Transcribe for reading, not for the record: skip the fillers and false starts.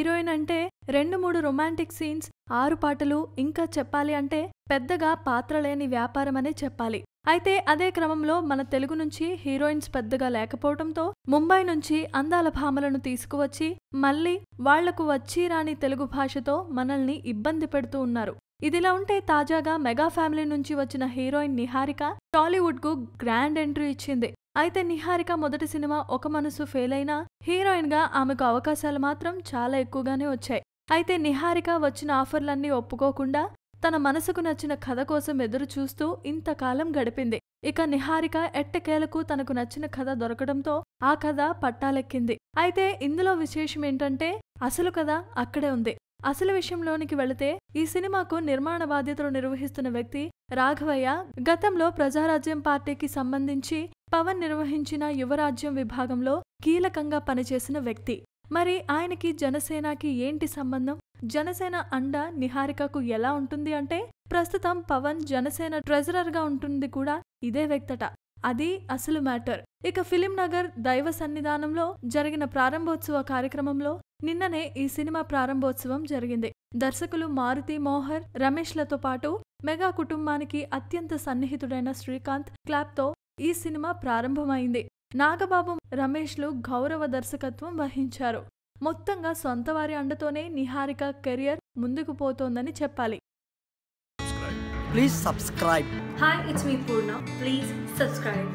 Heroine అంటే 2-3 romantic scenes, 6 పాటలు, ఇంకా చెప్పాలి అంటే పెద్దగా పాత్రలేని వ్యాపారమనే చెప్పాలి. అయితే అదే క్రమంలో మన తెలుగు నుంచి హీరోయిన్స్ పెద్దగా లేకపోవడంతో ముంబై నుంచి అందాల భామలను తీసుకువచ్చి మళ్ళీ వాళ్లకు వచ్చి రాని తెలుగు భాషతో మనల్ని ఇబ్బంది పెడుతూ ఉన్నారు. ఇదిలా ఉంటే తాజాగా మెగా ఫ్యామిలీ నుంచి వచ్చిన హీరోయిన్ నిహారిక టాలీవుడ్ కు గ్రాండ్ ఎంట్రీ ఇచ్చింది. అయితే నిహారిక మొదటి సినిమా ఒక మనసు ఫెయిల్ అయినా హీరోయిన్ గా ఆమెకు అవకాశాలు మాత్రం చాలా ఎక్కువగానే వచ్చాయి. అయితే నిహారిక వచ్చిన ఆఫర్లన్నీ ఒప్పుకోకుండా తన మనసుకు నచ్చిన కథ కోసం ఎదురు చూస్తూ ఇంతకాలం గడిపింది. ఇక నిహారిక ఎట్టకేలకు తనకు నచ్చిన కథ దొరకడంతో ఆ కథ పట్టాలెక్కింది. అయితే ఇందులో విశేషం ఏంటంటే అసలు కథ అక్కడే ఉంది. అసలు విషయంలోనికి వెళితే ఈ సినిమాకు నిర్మాణ బాధ్యతలు నిర్వహిస్తున్న వ్యక్తి రాఘవయ్య గతంలో ప్రజారాజ్యం పార్టీకి సంబంధించి పవన్ నిర్వహించిన యువరాజ్యం విభాగంలో కీలకంగా పనిచేసిన వ్యక్తి. మరి ఆయనకి జనసేనకి ఏంటి సంబంధం? జనసేన అండ నిహారికకు ఎలా ఉంటుంది అంటే ప్రస్తుతం పవన్ జనసేన ట్రెజరర్ గా ఉంటుంది కూడా ఇదే వ్యక్తట. అది అసలు మ్యాటర్. ఇక ఫిలిం నగర్ దైవ సన్నిధానంలో జరిగిన ప్రారంభోత్సవ కార్యక్రమంలో నిన్ననే ఈ సినిమా ప్రారంభోత్సవం జరిగింది. దర్శకులు మారుతి మోహర్, రమేష్లతో పాటు మెగా కుటుంబానికి అత్యంత సన్నిహితుడైన శ్రీకాంత్ క్లాప్తో ఈ సినిమా ప్రారంభమైంది. నాగబాబు, రమేష్లు గౌరవ దర్శకత్వం వహించారు. మొత్తంగా సొంతవారి అండతోనే నిహారిక కెరియర్ ముందుకు పోతోందని చెప్పాలి. Please subscribe. Hi, it's me Purna. Please subscribe.